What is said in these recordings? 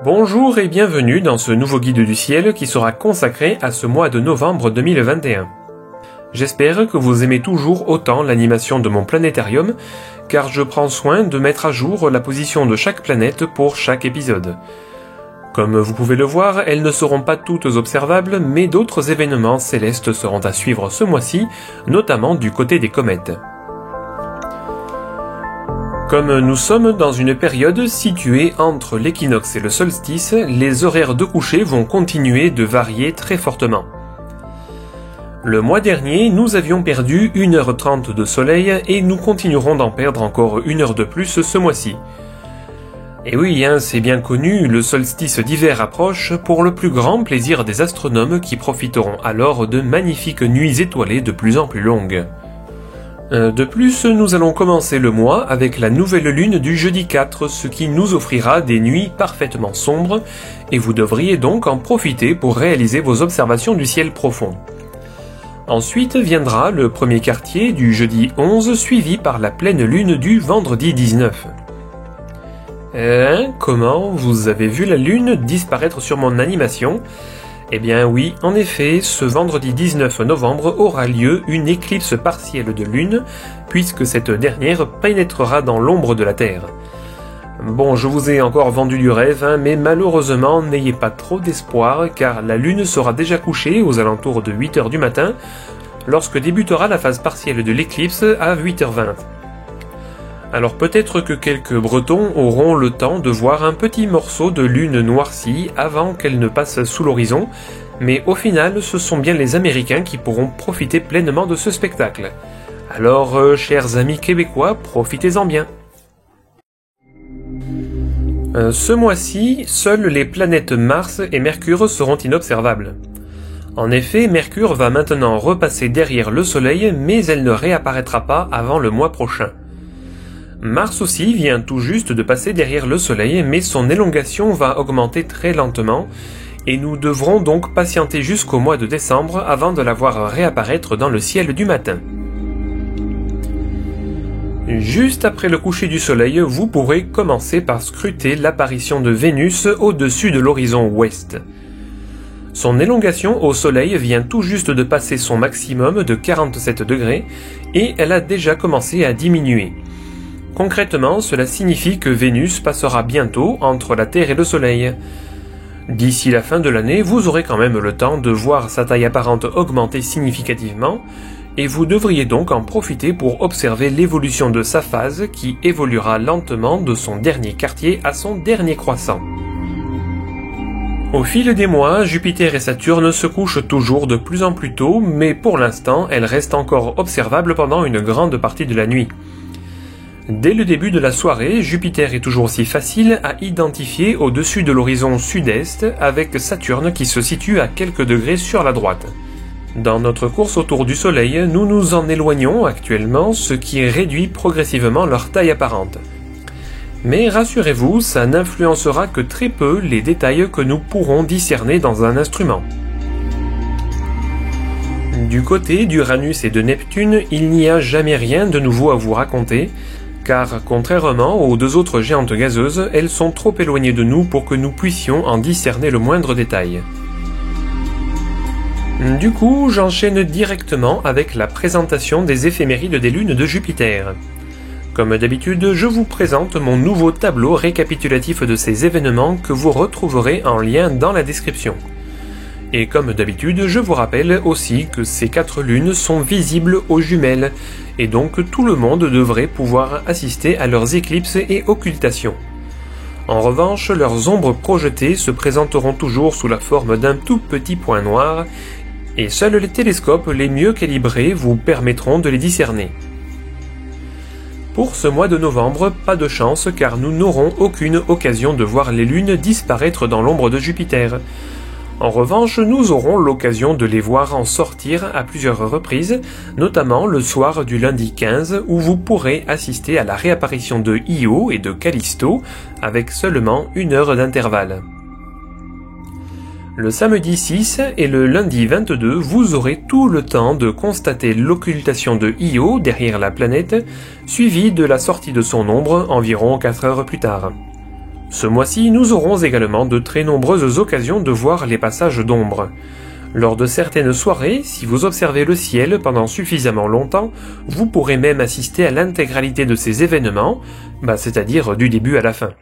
Bonjour et bienvenue dans ce nouveau guide du ciel qui sera consacré à ce mois de novembre 2021. J'espère que vous aimez toujours autant l'animation de mon planétarium, car je prends soin de mettre à jour la position de chaque planète pour chaque épisode. Comme vous pouvez le voir, elles ne seront pas toutes observables, mais d'autres événements célestes seront à suivre ce mois-ci, notamment du côté des comètes. Comme nous sommes dans une période située entre l'équinoxe et le solstice, les horaires de coucher vont continuer de varier très fortement. Le mois dernier, nous avions perdu 1h30 de soleil et nous continuerons d'en perdre encore 1 heure de plus ce mois-ci. Et oui, c'est bien connu, le solstice d'hiver approche pour le plus grand plaisir des astronomes qui profiteront alors de magnifiques nuits étoilées de plus en plus longues. De plus, nous allons commencer le mois avec la nouvelle lune du jeudi 4, ce qui nous offrira des nuits parfaitement sombres, et vous devriez donc en profiter pour réaliser vos observations du ciel profond. Ensuite viendra le premier quartier du jeudi 11, suivi par la pleine lune du vendredi 19. Comment vous avez vu la lune disparaître sur mon animation ? Eh bien oui, en effet, ce vendredi 19 novembre aura lieu une éclipse partielle de lune, puisque cette dernière pénétrera dans l'ombre de la Terre. Bon, je vous ai encore vendu du rêve, mais malheureusement, n'ayez pas trop d'espoir, car la lune sera déjà couchée aux alentours de 8h du matin, lorsque débutera la phase partielle de l'éclipse à 8h20. Alors peut-être que quelques Bretons auront le temps de voir un petit morceau de lune noircie avant qu'elle ne passe sous l'horizon, mais au final ce sont bien les Américains qui pourront profiter pleinement de ce spectacle. Alors chers amis québécois, profitez-en bien. Ce mois-ci, seules les planètes Mars et Mercure seront inobservables. En effet, Mercure va maintenant repasser derrière le Soleil, mais elle ne réapparaîtra pas avant le mois prochain. Mars aussi vient tout juste de passer derrière le Soleil, mais son élongation va augmenter très lentement, et nous devrons donc patienter jusqu'au mois de décembre avant de la voir réapparaître dans le ciel du matin. Juste après le coucher du Soleil, vous pourrez commencer par scruter l'apparition de Vénus au-dessus de l'horizon ouest. Son élongation au Soleil vient tout juste de passer son maximum de 47 degrés, et elle a déjà commencé à diminuer. Concrètement, cela signifie que Vénus passera bientôt entre la Terre et le Soleil. D'ici la fin de l'année, vous aurez quand même le temps de voir sa taille apparente augmenter significativement, et vous devriez donc en profiter pour observer l'évolution de sa phase qui évoluera lentement de son dernier quartier à son dernier croissant. Au fil des mois, Jupiter et Saturne se couchent toujours de plus en plus tôt, mais pour l'instant, elles restent encore observables pendant une grande partie de la nuit. Dès le début de la soirée, Jupiter est toujours aussi facile à identifier au-dessus de l'horizon sud-est, avec Saturne qui se situe à quelques degrés sur la droite. Dans notre course autour du Soleil, nous nous en éloignons actuellement, ce qui réduit progressivement leur taille apparente. Mais rassurez-vous, ça n'influencera que très peu les détails que nous pourrons discerner dans un instrument. Du côté d'Uranus et de Neptune, il n'y a jamais rien de nouveau à vous raconter, car contrairement aux deux autres géantes gazeuses, elles sont trop éloignées de nous pour que nous puissions en discerner le moindre détail. Du coup, j'enchaîne directement avec la présentation des éphémérides des lunes de Jupiter. Comme d'habitude, je vous présente mon nouveau tableau récapitulatif de ces événements que vous retrouverez en lien dans la description. Et comme d'habitude, je vous rappelle aussi que ces 4 lunes sont visibles aux jumelles, et donc tout le monde devrait pouvoir assister à leurs éclipses et occultations. En revanche, leurs ombres projetées se présenteront toujours sous la forme d'un tout petit point noir, et seuls les télescopes les mieux calibrés vous permettront de les discerner. Pour ce mois de novembre, pas de chance car nous n'aurons aucune occasion de voir les lunes disparaître dans l'ombre de Jupiter. En revanche, nous aurons l'occasion de les voir en sortir à plusieurs reprises, notamment le soir du lundi 15 où vous pourrez assister à la réapparition de Io et de Callisto avec seulement 1 heure d'intervalle. Le samedi 6 et le lundi 22, vous aurez tout le temps de constater l'occultation de Io derrière la planète, suivie de la sortie de son ombre environ 4 heures plus tard. Ce mois-ci, nous aurons également de très nombreuses occasions de voir les passages d'ombre. Lors de certaines soirées, si vous observez le ciel pendant suffisamment longtemps, vous pourrez même assister à l'intégralité de ces événements, c'est-à-dire du début à la fin.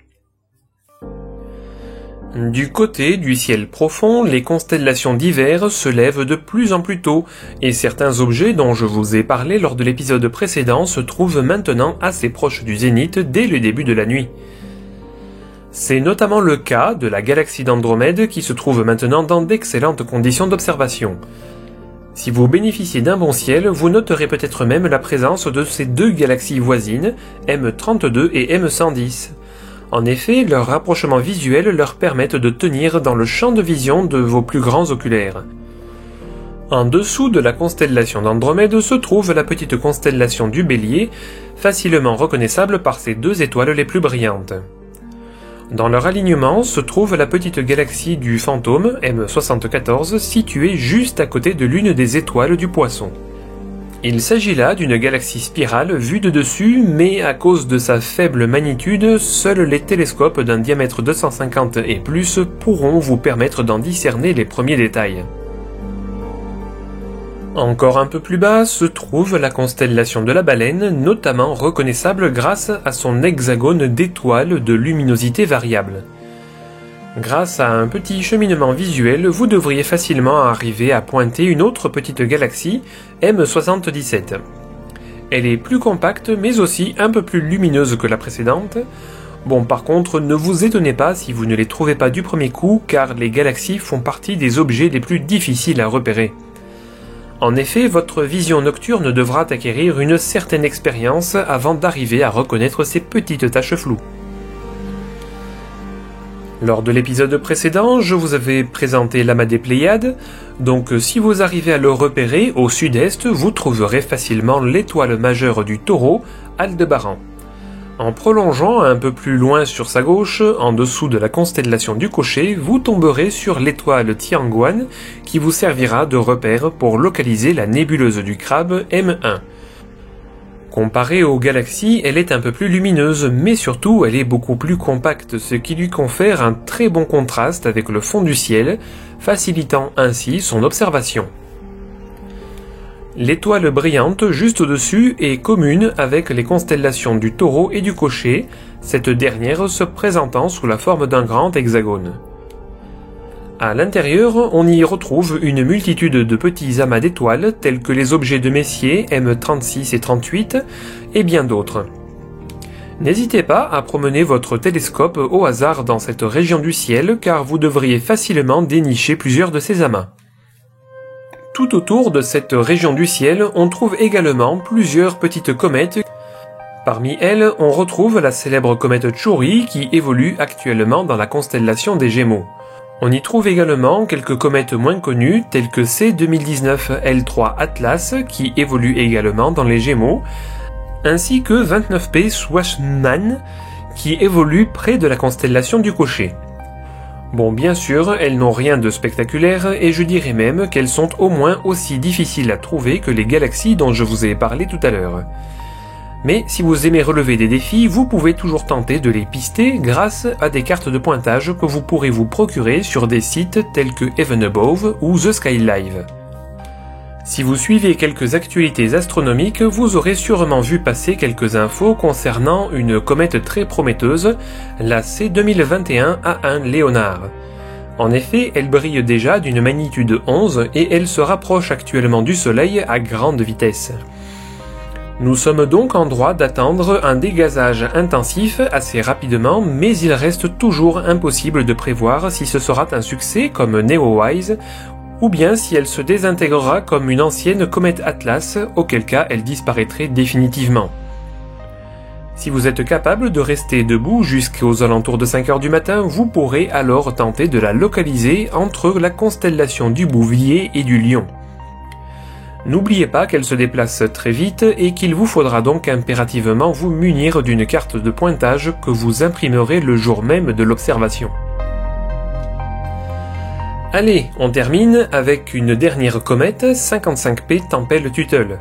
Du côté du ciel profond, les constellations d'hiver se lèvent de plus en plus tôt, et certains objets dont je vous ai parlé lors de l'épisode précédent se trouvent maintenant assez proches du zénith dès le début de la nuit. C'est notamment le cas de la galaxie d'Andromède qui se trouve maintenant dans d'excellentes conditions d'observation. Si vous bénéficiez d'un bon ciel, vous noterez peut-être même la présence de ces deux galaxies voisines, M32 et M110. En effet, leur rapprochement visuel leur permettent de tenir dans le champ de vision de vos plus grands oculaires. En dessous de la constellation d'Andromède se trouve la petite constellation du Bélier, facilement reconnaissable par ses deux étoiles les plus brillantes. Dans leur alignement se trouve la petite galaxie du Fantôme, M74, située juste à côté de l'une des étoiles du Poisson. Il s'agit là d'une galaxie spirale vue de dessus, mais à cause de sa faible magnitude, seuls les télescopes d'un diamètre 250 et plus pourront vous permettre d'en discerner les premiers détails. Encore un peu plus bas se trouve la constellation de la Baleine, notamment reconnaissable grâce à son hexagone d'étoiles de luminosité variable. Grâce à un petit cheminement visuel, vous devriez facilement arriver à pointer une autre petite galaxie, M77. Elle est plus compacte mais aussi un peu plus lumineuse que la précédente. Bon, par contre, ne vous étonnez pas si vous ne les trouvez pas du premier coup, car les galaxies font partie des objets les plus difficiles à repérer. En effet, votre vision nocturne devra acquérir une certaine expérience avant d'arriver à reconnaître ces petites taches floues. Lors de l'épisode précédent, je vous avais présenté l'amas des Pléiades, donc si vous arrivez à le repérer, au sud-est, vous trouverez facilement l'étoile majeure du Taureau, Aldébaran. En prolongeant un peu plus loin sur sa gauche, en dessous de la constellation du Cocher, vous tomberez sur l'étoile Tianguan, qui vous servira de repère pour localiser la nébuleuse du Crabe M1. Comparée aux galaxies, elle est un peu plus lumineuse, mais surtout elle est beaucoup plus compacte, ce qui lui confère un très bon contraste avec le fond du ciel, facilitant ainsi son observation. L'étoile brillante juste au-dessus est commune avec les constellations du Taureau et du Cocher, cette dernière se présentant sous la forme d'un grand hexagone. À l'intérieur, on y retrouve une multitude de petits amas d'étoiles tels que les objets de Messier M36 et 38 et bien d'autres. N'hésitez pas à promener votre télescope au hasard dans cette région du ciel car vous devriez facilement dénicher plusieurs de ces amas. Tout autour de cette région du ciel, on trouve également plusieurs petites comètes. Parmi elles, on retrouve la célèbre comète Chury qui évolue actuellement dans la constellation des Gémeaux. On y trouve également quelques comètes moins connues telles que C2019 L3 Atlas qui évolue également dans les Gémeaux, ainsi que 29P Swassmann qui évolue près de la constellation du Cocher. Bon, bien sûr, elles n'ont rien de spectaculaire et je dirais même qu'elles sont au moins aussi difficiles à trouver que les galaxies dont je vous ai parlé tout à l'heure. Mais si vous aimez relever des défis, vous pouvez toujours tenter de les pister grâce à des cartes de pointage que vous pourrez vous procurer sur des sites tels que Heaven Above ou The Sky Live. Si vous suivez quelques actualités astronomiques, vous aurez sûrement vu passer quelques infos concernant une comète très prometteuse, la C2021A1 Léonard. En effet, elle brille déjà d'une magnitude 11 et elle se rapproche actuellement du Soleil à grande vitesse. Nous sommes donc en droit d'attendre un dégazage intensif assez rapidement, mais il reste toujours impossible de prévoir si ce sera un succès comme Neowise, ou bien si elle se désintégrera comme une ancienne comète Atlas, auquel cas elle disparaîtrait définitivement. Si vous êtes capable de rester debout jusqu'aux alentours de 5 heures du matin, vous pourrez alors tenter de la localiser entre la constellation du Bouvier et du Lion. N'oubliez pas qu'elle se déplace très vite et qu'il vous faudra donc impérativement vous munir d'une carte de pointage que vous imprimerez le jour même de l'observation. Allez, on termine avec une dernière comète, 55P Tempel-Tuttle.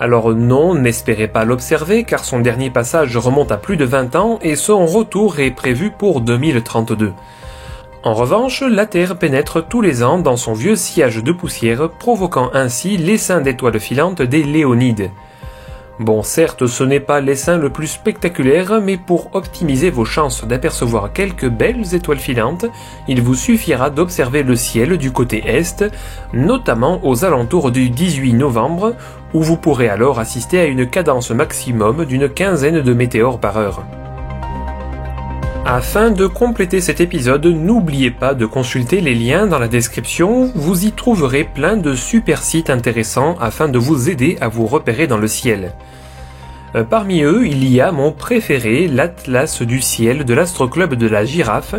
Alors non, n'espérez pas l'observer car son dernier passage remonte à plus de 20 ans et son retour est prévu pour 2032. En revanche, la Terre pénètre tous les ans dans son vieux sillage de poussière, provoquant ainsi l'essaim d'étoiles filantes des Léonides. Bon, certes, ce n'est pas l'essaim le plus spectaculaire, mais pour optimiser vos chances d'apercevoir quelques belles étoiles filantes, il vous suffira d'observer le ciel du côté est, notamment aux alentours du 18 novembre, où vous pourrez alors assister à une cadence maximum d'une quinzaine de météores par heure. Afin de compléter cet épisode, n'oubliez pas de consulter les liens dans la description, vous y trouverez plein de super sites intéressants afin de vous aider à vous repérer dans le ciel. Parmi eux, il y a mon préféré, l'Atlas du ciel de l'Astroclub de la Girafe,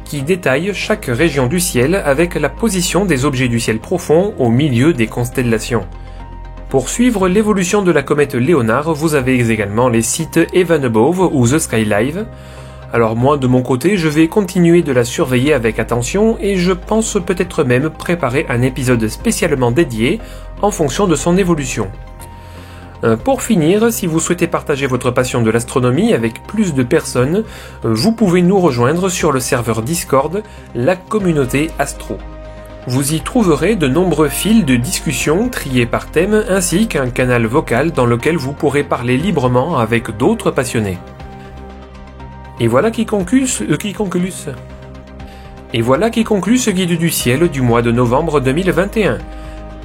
qui détaille chaque région du ciel avec la position des objets du ciel profond au milieu des constellations. Pour suivre l'évolution de la comète Léonard, vous avez également les sites Even Above ou The Sky Live. Alors moi, de mon côté, je vais continuer de la surveiller avec attention et je pense peut-être même préparer un épisode spécialement dédié en fonction de son évolution. Pour finir, si vous souhaitez partager votre passion de l'astronomie avec plus de personnes, vous pouvez nous rejoindre sur le serveur Discord, la communauté Astro. Vous y trouverez de nombreux fils de discussion triés par thème ainsi qu'un canal vocal dans lequel vous pourrez parler librement avec d'autres passionnés. Et voilà qui conclut ce guide du ciel du mois de novembre 2021.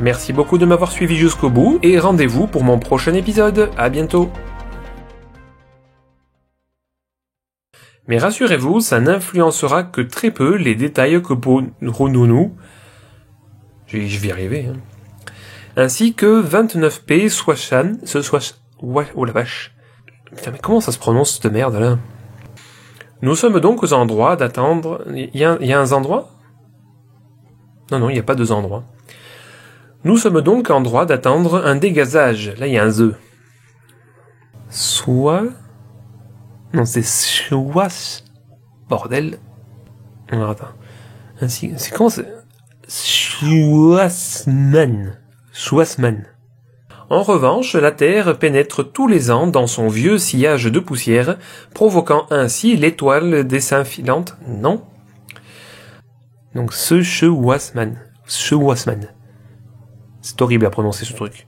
Merci beaucoup de m'avoir suivi jusqu'au bout et rendez-vous pour mon prochain épisode. À bientôt. Mais rassurez-vous, ça n'influencera que très peu les détails que nous. Je vais y arriver. Ainsi que 29P Swashan. Oh la vache. Putain, mais comment ça se prononce cette merde là? Nous sommes donc aux endroits d'attendre... Il y a un endroit? Non, il n'y a pas deux endroits. Nous sommes donc en droit d'attendre un dégazage. Là, il y a un The. Non, c'est Schwas. Bordel. Alors, attends. Ainsi... C'est comment c'est... Schwassmann. En revanche, la Terre pénètre tous les ans dans son vieux sillage de poussière, provoquant ainsi l'étoile d'essaim filante. Non. Donc Schwassmann. C'est horrible à prononcer ce truc.